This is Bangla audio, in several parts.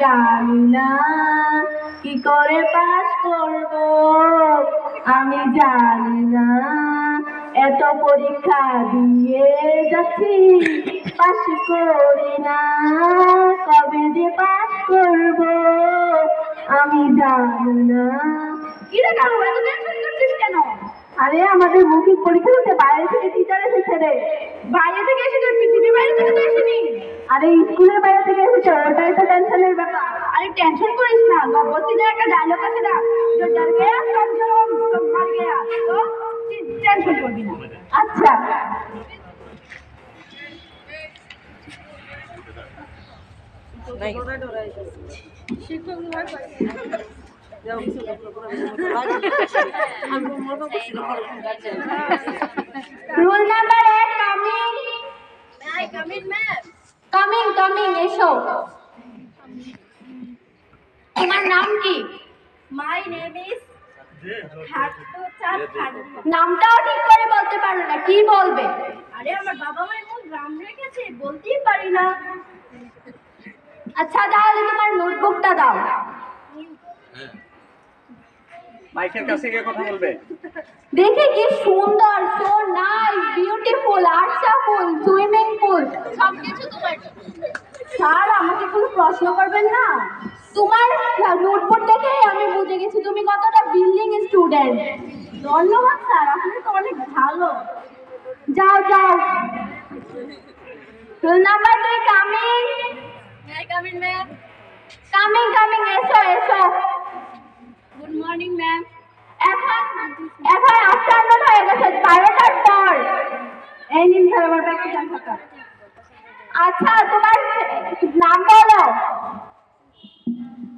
জানি না কি করে পাস করব, আমি জানি না এত পরীক্ষা দিয়ে যাচ্ছি পাস করি না, কবে যে পাস করব আমি জানি না। কি রে কারু এত টেনশন করছিস কেন? আরে আমাদের মৌখিক পরীক্ষা হতে বাইরে থেকে টিচার এসেছে রে। বাইরে থেকে এসে তোর পৃথিবীর বাইরে থেকে তো এসেনি। আরে স্কুলের বাইরে থেকে এসেছে, ওটাই তো টেনশনের ব্যাপার। আরে টেনশন করিস না, গব্বর সিংহের একটা ডায়লগ আছে না, जो डर गया समझो सब मर गया, तो টেনশন করবি না। আচ্ছা rule number 1 coming. I coming ma'am. Coming coming এসো। তোমার নাম কি? মাই নেম ইজ হাটু চাঁদ খানু। নামটাও ঠিক করে বলতে পারো না, কি বলবে? আরে আমার বাবা মা এমন নাম রেখেছে বলতেই পারি না। আচ্ছা তাহলে তোমার নোটবুকটা দাও। মাইকের কাছে গিয়ে কথা বলবে। দেখে কি সুন্দর, so nice, beautiful, artful, swimming pool, সবকিছু তোমার। স্যার আমাকে কোনো প্রশ্ন করবেন না? তোমার নোটবুক দেখে আমি বুঝে গেছি তুমি কতটা বিল্ডিং স্টুডেন্ট। ধন্যবাদ স্যার, আপনি তো অনেক ভালো। যাও যাও। Rule number 2 coming. হ্যাঁ কামিং ম্যাম। কামিং কামিং এসো এসো। Good morning ma'am. এখন আফটারনুন হয়ে গেছে, 12টার পর। এই নিন স্যার আমার প্র্যাকটিক্যাল খাতা। আচ্ছা তোমার নাম বলো।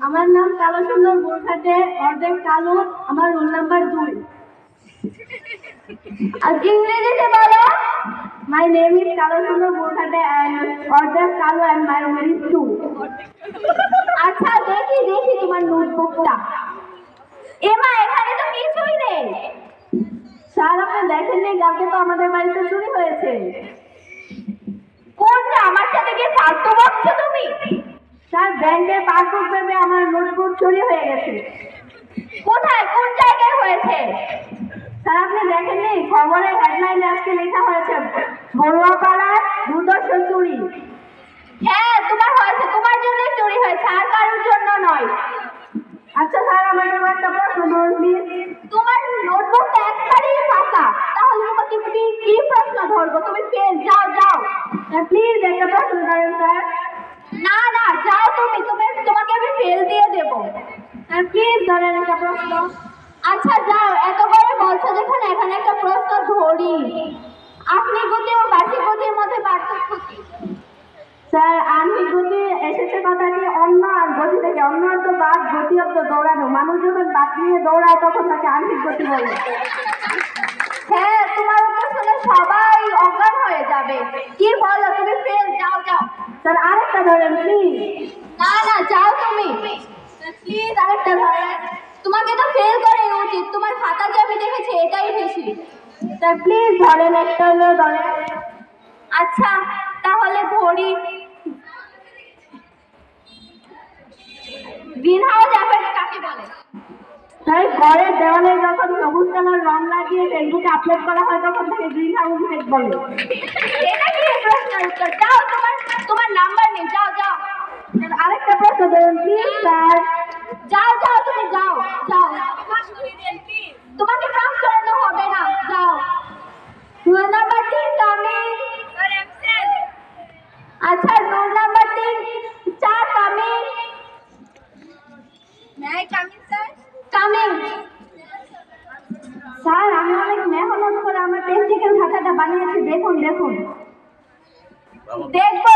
আমার নাম কালো সুন্দর বোরখাটে, অর্ধেক কালো, আমার রোল নাম্বার 2। আর ইংরেজিতে বলো। মাই নেম ইজ কালো সুন্দর বোরখাটে এন্ড অর্ধেক কালো এন্ড মাই রোল ইজ 2। আচ্ছা দেখি তোমার নোটবুকটা। এমা এখানে তো কিছুই নেই। স্যার আপনি দেখেননি, কালকে তো আমাদের বাড়িতে চুরি হয়েছে। কোনটা? আমার সাথে গিয়ে ফালতু বকছো তুমি? স্যার ব্যাংকের পাসবুক ভেবে আমার নোটবুক চুরি হয়ে গেছে। কোথায়, কোন জায়গায় হয়েছে? স্যার আপনি দেখেননি, খবরের হেডলাইনে আজকে লেখা হয়েছে বড়ুয়াপাড়ার দুর্দর্শন চুরি। হ্যাঁ তোমার হয়েছে, তোমার জন্যই চুরি হয়েছে, আর কারোর জন্য নয়। আচ্ছা স্যার আমাকে একটা প্রশ্ন ধরুন প্লিজ। তোমার নোটবুকটা একবারেই ফাঁকা, তাহলে তোমাকে কি প্রশ্ন ধরবো? তুমি ফেল, যাও যাও। প্লিজ একটা প্রশ্ন ধরেন স্যার। না না যাও তুমি, তোমাকে আমি ফেল দিয়ে দেবো। প্লিজ ধরেন একটা প্রশ্ন। আচ্ছা যাও, এত করে বলছো যখন এখানে একটা প্রশ্ন ধরি। আপনি গতি ও বার্ষিক গতির মধ্যে পার্থক্য কি? স্যার আহ্নিক গতি এসেছে কথাটি অন্য আর গতি থেকে। অন্য অর্থ বাদ, গতি অর্থ দৌড়ানো। মানুষ যখন বাদ নিয়ে দৌড়ায় তখন তাকে আহ্নিক গতি বলে। হ্যাঁ তোমার উত্তর শুনে সবাই অজ্ঞান হয়ে যাবে। কি বলো, তুমি ফেল, যাও যাও। স্যার আরেকটা ধরেন প্লিজ। না না যাও তুমি, প্লিজ আরেকটা ধরেন। তোমাকে তো ফেল করে উচিত, তোমার খাতা যে আমি দেখেছি এটাই বেশি। স্যার প্লিজ ধরেন, একটা হলেও ধরেন। আচ্ছা তাহলে ধরি। গ্রিন হাউস এফেক্ট কাকে বলে? স্যার ঘরের দেওয়ালে যখন সবুজ কালার রং লাগিয়ে ফেসবুকে আপলোড করা হয় তখন তাকে গ্রিন হাউস এফেক্ট বলে। এটা কি প্রশ্নের উত্তর? যাও, তোমার নাম্বার নেই, যাও যাও। আরেকটা প্রশ্ন ধরুন প্লিজ স্যার। যাও যাও তুমি যাও যাও। তোমাকে পাস করানো হবে না, যাও। Roll number 3 coming. আচ্ছা roll number 3 4 coming. Coming. Sir আমি অনেক মেহনত করে আমার প্র্যাকটিক্যাল খাতাটা বানিয়েছি, দেখুন দেখুন। দেখবো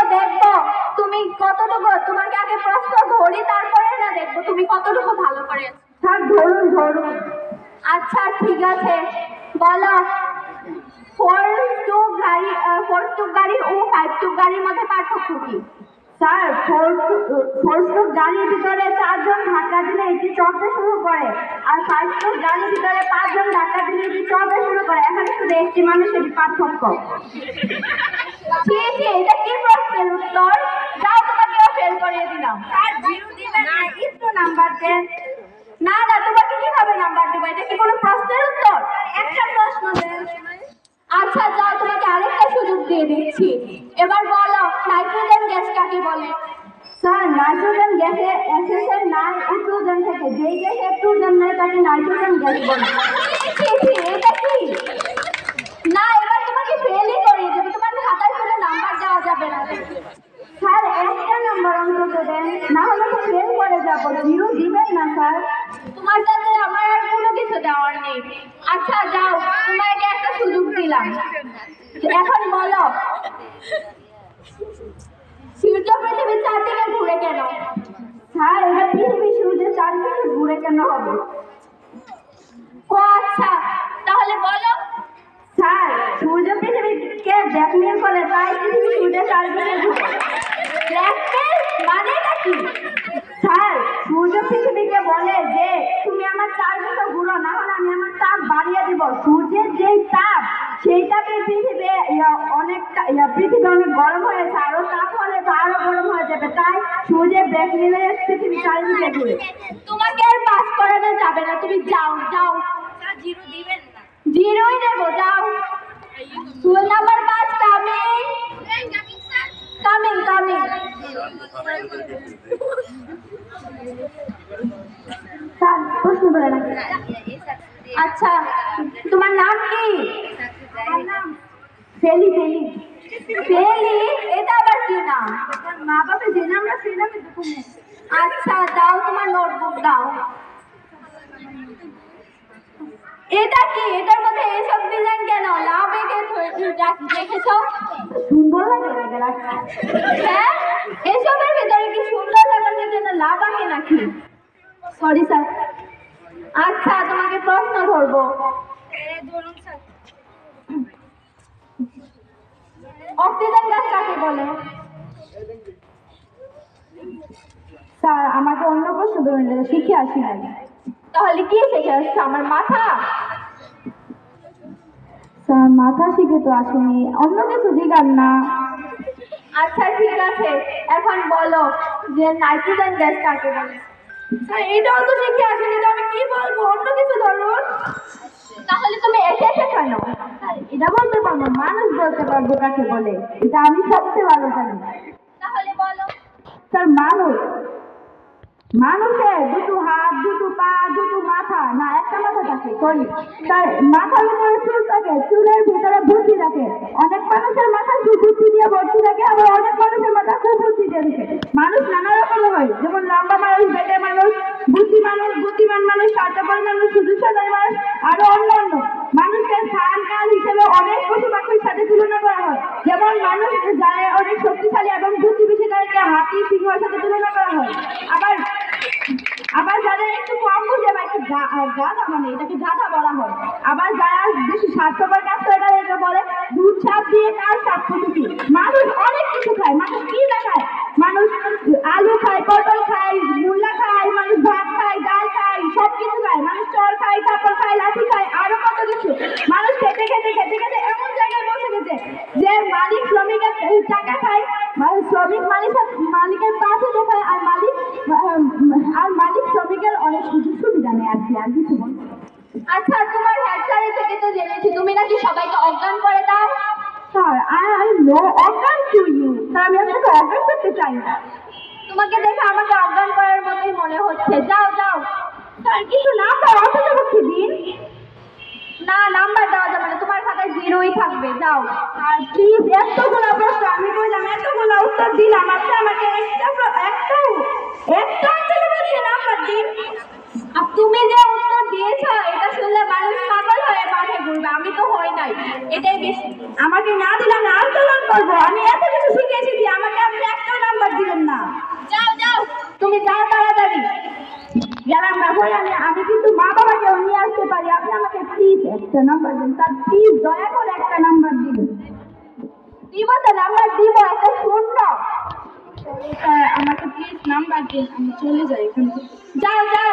তুমি কতটুকু, তোমাকে আগে প্রশ্ন ধরি তারপরে না দেখবো তুমি কতটুকু ভালো করে। স্যার ধরুন। আচ্ছা ঠিক আছে বলো। 4 স্ট্রোক গাড়ি ও 5 স্ট্রোক গাড়ির মধ্যে পার্থক্য কি? স্যার 4 স্ট্রোক গাড়ির ভিতরে 4 জন ধাক্কা দিলে এটি চলতে শুরু করে, আর 5 স্ট্রোক গাড়ির ভিতরে 5 জন ধাক্কা দিলে এটি চলতে শুরু করে। এখানে শুধু একটি মানুষেরই পার্থক্য। এটা কি প্রশ্নের উত্তর? যাও তোমাকেও ফেল করিয়ে দিলাম। জিরো দিবেন না, একটু নাম্বার দেন। না না, তোমাকে কিভাবে নাম্বার দেবো? এটা কি কোনো প্রশ্নের উত্তর? একটা প্রশ্ন দেন। আচ্ছা যাও, তোমাকে আরেকটা সুযোগ দিয়ে দিচ্ছি। এবার বলো, নাইট্রোজেন গ্যাস কাকে বলে? স্যার, নাইট্রোজেন গ্যাসে এসেছে নাইট্রোজেন থেকে, যেই গ্যাসে নাইট্রোজেন নেই তাকে নাইট্রোজেন গ্যাস বলে। এটা কি? না, এবার তোমাকে ফেলই করিয়ে দেবে, তোমার খাতায় কোনো নাম্বার দেওয়া যাবে না। স্যার, একটা নাম্বার অন্তত দেন, না হলে তো ফেল করে যাবো। জিরো দিবেন না স্যার? তোমার কাছে আমার আর কোনো কিছু দেওয়ার নেই। আচ্ছা যাও, তোমাকে একটা সুযোগ দিলাম। এখন বলো, সূর্য পৃথিবীর চারদিকে ঘুরে কেন? স্যার, এটা পৃথিবী সূর্যের চারদিকে ঘুরে কেন হবে? ও আচ্ছা, তাহলে বলো। স্যার, সূর্য পৃথিবীকে ব্ল্যাকমেল করে, তাই পৃথিবী সূর্যের চারদিকে ঘুরে। ব্ল্যাকমেল মানেটা কি? স্যার, সূর্য পৃথিবীকে বলে যে তুমি আমার চারদিকে ঘুরো, না হলে আমি আমার তাপ বাড়িয়ে দিব। সূর্যের যেই তাপ, সেই তাপে পৃথিবী পৃথিবী অনেক গরম হয়েছে, আরো তাপ হলে তো আরো গরম হয়ে যাবে, তাই সূর্যের ব্ল্যাকমেলে পৃথিবী চারদিকে ঘুরে। তোমাকে আর পাস করানো যাবে না, তুমি যাও যাও। জিরো দিবেন না? জিরোই দেবো, যাও। Rule number 5 coming. Coming coming. Sir, প্রশ্ন বলে রাখি। আচ্ছা, তোমার নাম কি? ফেলি। ফেলি ফেলি, এটা আবার কি নাম? মা বাবা যে নামটা সেই নামে দেখো। আচ্ছা দাও, তোমার নোটবুক দাও। এটা কি? এটার মধ্যে এসব ডিজাইন কেন? লাভ দেখেছ? সুন্দর লাগে রাখা। হ্যাঁ, এসবের ভিতরে কি সুন্দর লাগানোর জন্য লাভ আঁকে নাকি? Sorry sir. আচ্ছা, তোমাকে প্রশ্ন ধরবো। অক্সিজেন গ্যাস কাকে বলে? স্যার, আমাকে অন্য প্রশ্ন ধরুন, শিখে আসি নাই। তাহলে কি শিখে আসছে? আমার মাথা? স্যার, মাথা শিখে তো আসেনি, অন্য কিছু জিগান না। আচ্ছা ঠিক আছে, এখন বলো যে নাইট্রোজেন গ্যাস কাকে বলে? স্যার, এটাও তো শিখে আসেনি, তো আমি কি বলবো? অন্য কিছু ধরুন। তাহলে তুমি এসে কেন? স্যার, এটা বলতে পারবো, মানুষ বলতে পারবো কাকে বলে, এটা আমি সবচেয়ে ভালো জানি। তাহলে বলো। স্যার, মানুষের দুটো হাত, দুটো পা, দুটো মাথা, না একটা মাথা থাকে, সরি স্যার, মাথার উপরে চুল থাকে, চুলের ভিতরে বুদ্ধি থাকে। অনেক মানুষের মাথা বুদ্ধি দিয়ে ভর্তি থাকে, আবার অনেক মানুষের মাথা কুবুদ্ধি দিয়ে থাকে। মানুষ নানা রকমের হয়, যেমন লম্বা মানুষ, বেটে মানুষ, বুদ্ধিমান মানুষ, স্বার্থপর মানুষ, সুযোগসাধারী মানুষ, আরো অন্যান্য। মানুষকে স্থান কাল হিসেবে অনেক পশু পাখির সাথে তুলনা করা হয়। যেমন মানুষ যারা অনেক শক্তিশালী এবং বুদ্ধি বেশি, তাদেরকে হাতি, সিংহের সাথে তুলনা করা হয়। আবার যারা একটু কম বুঝে বা একটু গাধা, মানে এটাকে গাধা বলা হয়। আবার যারা বেশি স্বার্থপর কাজ করে, তাদেরকে বলে দুধ সাপ দিয়ে কার সাপ প্রকৃতি। মানুষ অনেক কিছু খায়, মানুষ কি না খায়? মানুষ আলু খায়, পটল খায়, মূলা খায়, মানুষ ভাত খায়, ডাল খায়, সব কিছু খায়। মানুষ চর খায়, কাপড় খায়, লাঠি খায়, আরো কত কিছু। মানুষ খেতে খেতে খেতে খেতে এমন জায়গায় পৌঁছে গেছে যে মালিক শ্রমিকের টাকা খায়, শ্রমিক মালিকের পাশে দেখায়, আর মালিক শ্রমিকের অনেক সুযোগ সুবিধা নেই। আর কিছু বল। আচ্ছা, তোমার হেডস্যারের থেকে তো জেনেছি তুমি নাকি সবাইকে অজ্ঞান করে দাও। স্যার, আই নো অজ্ঞান টু ইউ। স্যার, আমি আপনাকে অজ্ঞান করতে চাই না। তোমাকে দেখে আমাকে অজ্ঞান করার মতোই মনে হচ্ছে। যাও যাও। স্যার, কিছু নাম্বার অন্ততপক্ষে দিন। না, নাম্বার দেওয়া যাবে না, তোমার খাতায় জিরোই থাকবে। যাও। আর প্লিজ, এতগুলো প্রশ্ন আমি বললাম, এতগুলো উত্তর দিলাম, আপনি আমাকে একটা নাম্বার দিন। আর তুমি যে উত্তর দিয়েছো, এটা শুনলে মানুষ পাগল হয়ে মাঠে ঘুরবে, আমি তো হই নাই, এটাই বেশি। আমাকে না দিলে আমি আন্দোলন করবো। আমি এত কিছু শিখে এসেছি, আমাকে আপনি একটা নাম্বার দিলেন না। যাও যাও, তুমি যাও তাড়াতাড়ি। গেলাম না ভাই, আমি কিন্তু মা বাবাকেও নিয়ে আসতে পারি। আপনি আমাকে প্লিজ একটা নাম্বার দিন স্যার, প্লিজ দয়া করে একটা নাম্বার দিন। দিব তো, নাম্বার দিব, একটা শূন্য। আমাকে প্লিজ নাম্বার দিন, আমি চলে যাই এখান থেকে। যাও যাও।